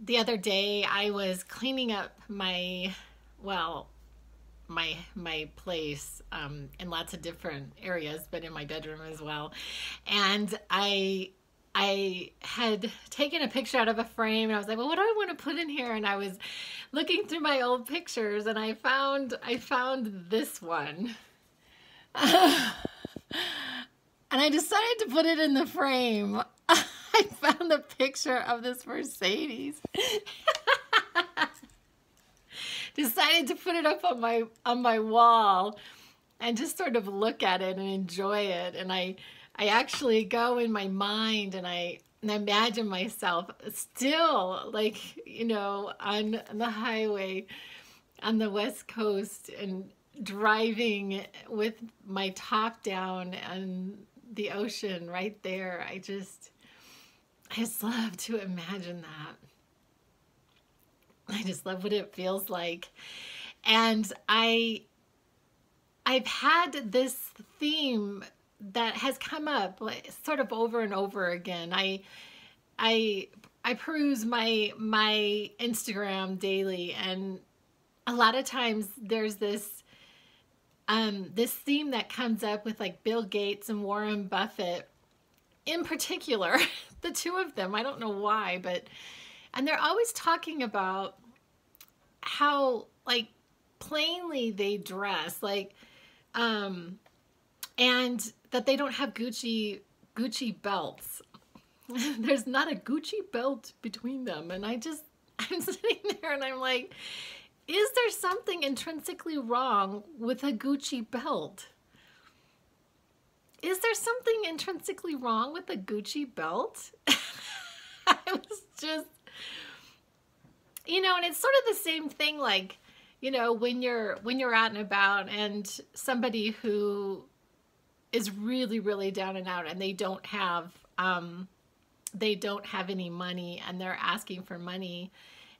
The other day I was cleaning up well, my place in lots of different areas, but in my bedroom as well. And I had taken a picture out of a frame, and I was like, well, what do I want to put in here? And I was looking through my old pictures, and I found this one. And I decided to put it in the frame. I found a picture of this Mercedes. Decided to put it up on my wall and just sort of look at it and enjoy it. And I actually go in my mind and I imagine myself still, like, on the highway on the West Coast and driving with my top down and the ocean right there. I just love to imagine that. I just love what it feels like. And I've had this theme that has come up like, sort of over and over again. I peruse my Instagram daily, and a lot of times there's this theme that comes up with like Bill Gates and Warren Buffett in particular, the two of them. I don't know why, and they're always talking about how like plainly they dress, like and that they don't have Gucci belts. There's not a Gucci belt between them, and I'm sitting there and I'm like, is there something intrinsically wrong with a Gucci belt? Is there something intrinsically wrong with a Gucci belt? I was just, and it's sort of the same thing, like, when you're out and about and somebody who is really, really down and out and they don't have any money and they're asking for money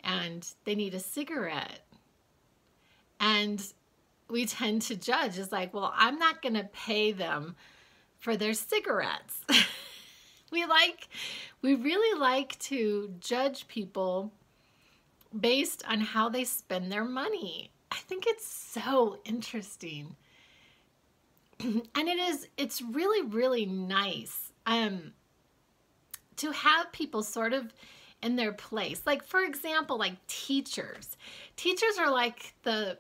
and they need a cigarette. And we tend to judge as like, well, I'm not going to pay them for their cigarettes. We really like to judge people based on how they spend their money. I think it's so interesting. And it's really, really nice to have people sort of in their place. Like, for example, like teachers. Teachers are like the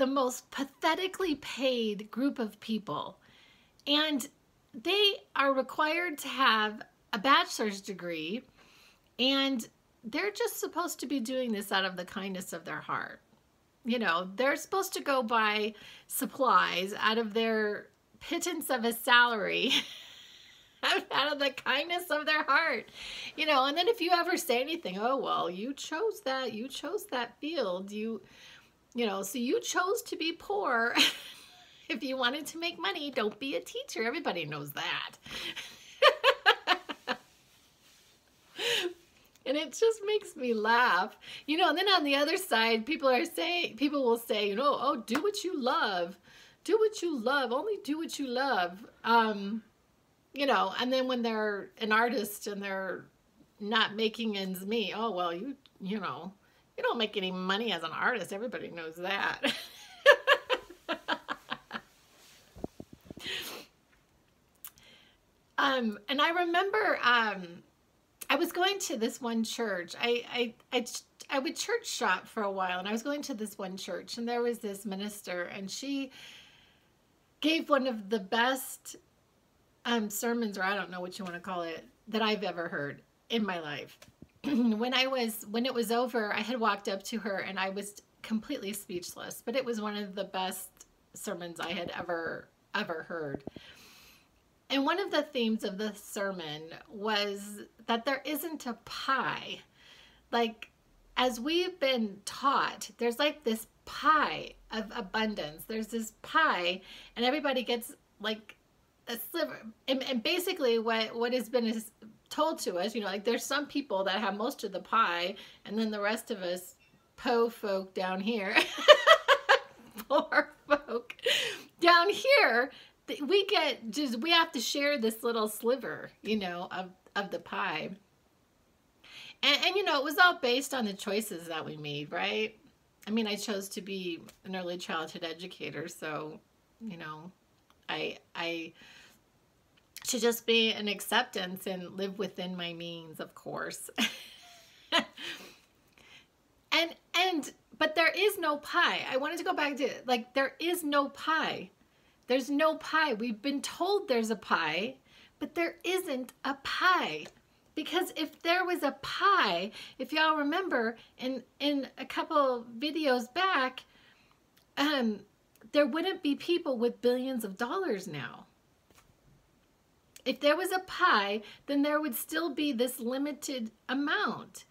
most pathetically paid group of people. And they are required to have a bachelor's degree, and they're just supposed to be doing this out of the kindness of their heart. They're supposed to go buy supplies out of their pittance of a salary, out of the kindness of their heart. And then if you ever say anything, oh, well, you chose that field, so you chose to be poor. If you wanted to make money, don't be a teacher. Everybody knows that. And it just makes me laugh. And then on the other side, people will say, oh, do what you love. Do what you love. Only do what you love. And then when they're an artist and they're not making ends meet, oh, well, you don't make any money as an artist. Everybody knows that. And I remember I was going to this one church. I would church shop for a while, and I was going to this one church, and there was this minister, and she gave one of the best sermons, or I don't know what you want to call it, that I've ever heard in my life. When it was over, I had walked up to her, and I was completely speechless, but it was one of the best sermons I had ever heard. And one of the themes of the sermon was that there isn't a pie. Like, as we've been taught, there's like this pie of abundance. There's this pie, and everybody gets like a sliver. And basically what has been told to us, like there's some people that have most of the pie, and then the rest of us, po folk down here, poor folk down here, we have to share this little sliver, of the pie. And you know, it was all based on the choices that we made, right? I mean, I chose to be an early childhood educator, so, you know, I should just be an acceptance and live within my means, of course. And but there is no pie. I wanted to go back to, like, there is no pie. There's no pie. We've been told there's a pie, but there isn't a pie. Because if there was a pie, if y'all remember in a couple videos back, there wouldn't be people with billions of dollars now. If there was a pie, then there would still be this limited amount.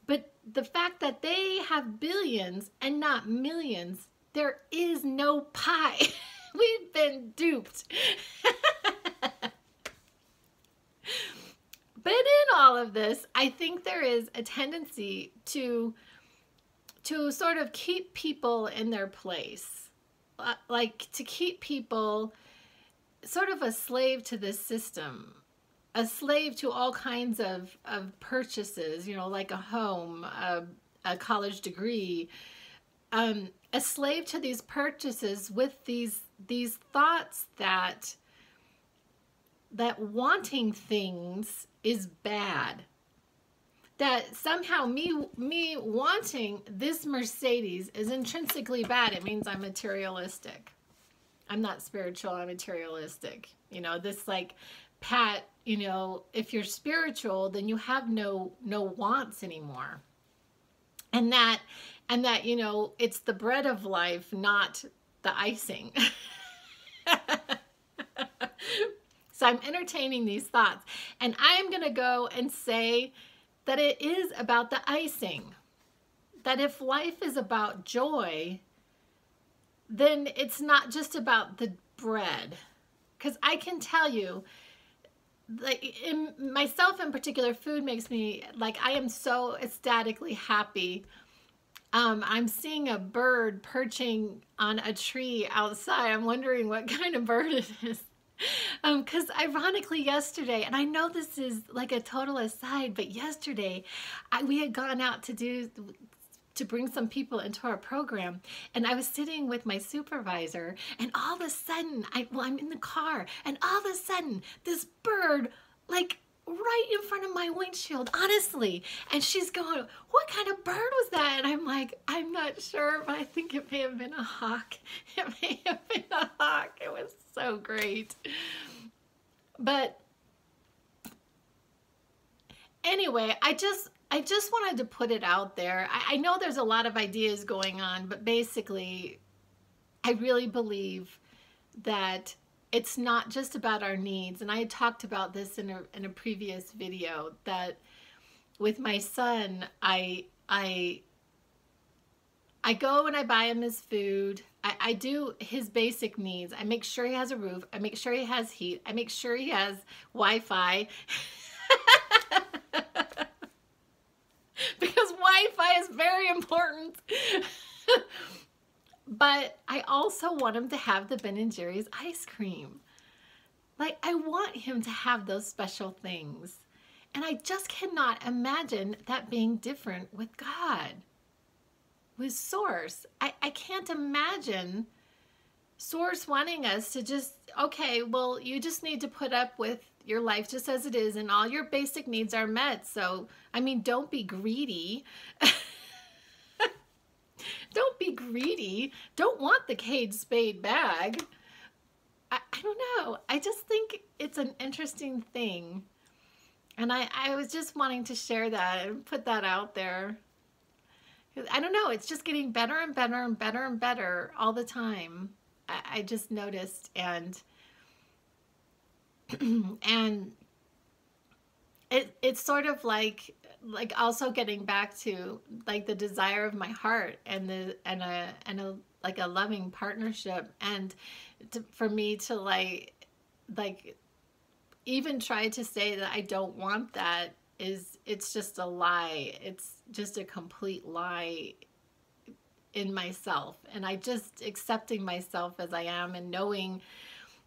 But the fact that they have billions and not millions, there is no pie. We've been duped. But in all of this, I think there is a tendency to sort of keep people in their place. Like to keep people sort of a slave to this system. A slave to all kinds of purchases, you know, like a home, a college degree, a slave to these purchases with these thoughts that wanting things is bad. That somehow me wanting this Mercedes is intrinsically bad. It means I'm materialistic. I'm not spiritual, I'm materialistic. You know, this like pat, you know, if you're spiritual, then you have no wants anymore. And that, you know, it's the bread of life, not the icing. So I'm entertaining these thoughts. And I'm going to go and say that it is about the icing. That if life is about joy, then it's not just about the bread. Because I can tell you, like in myself in particular, food makes me, like, I am so ecstatically happy. I'm seeing a bird perching on a tree outside. I'm wondering what kind of bird it is. Because ironically yesterday, and I know this is like a total aside, but yesterday we had gone out to bring some people into our program, and I was sitting with my supervisor, and all of a sudden, I'm in the car, and all of a sudden, this bird, like, right in front of my windshield, honestly, and she's going, what kind of bird was that? And I'm like, I'm not sure, but I think it may have been a hawk. It may have been a hawk. It was so great. But anyway, I just wanted to put it out there. I know there's a lot of ideas going on, but basically, I really believe that it's not just about our needs. And I had talked about this in a previous video, that with my son, I go and I buy him his food. I do his basic needs. I make sure he has a roof. I make sure he has heat. I make sure he has Wi-Fi. Because Wi-Fi is very important. But I also want him to have the Ben & Jerry's ice cream. Like, I want him to have those special things. And I just cannot imagine that being different with God, with Source. I can't imagine Source wanting us to just, okay, well, you just need to put up with your life just as it is, and all your basic needs are met. So, I mean, don't be greedy. Don't be greedy. Don't want the Kate Spade bag. I don't know. I just think it's an interesting thing. And I was just wanting to share that and put that out there. I don't know. It's just getting better and better and better and better all the time. I just noticed. And and it's sort of like also getting back to like the desire of my heart and a like a loving partnership, and for me to like even try to say that I don't want that it's just a lie. It's just a complete lie in myself, and I just accepting myself as I am and knowing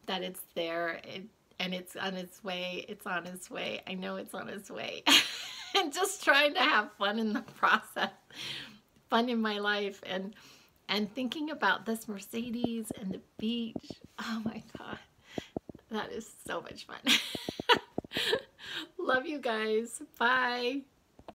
that it's there. And it's on its way. It's on its way. I know it's on its way. and just trying to have fun in the process, fun in my life, and thinking about this Mercedes and the beach. Oh my God, that is so much fun. Love you guys. Bye.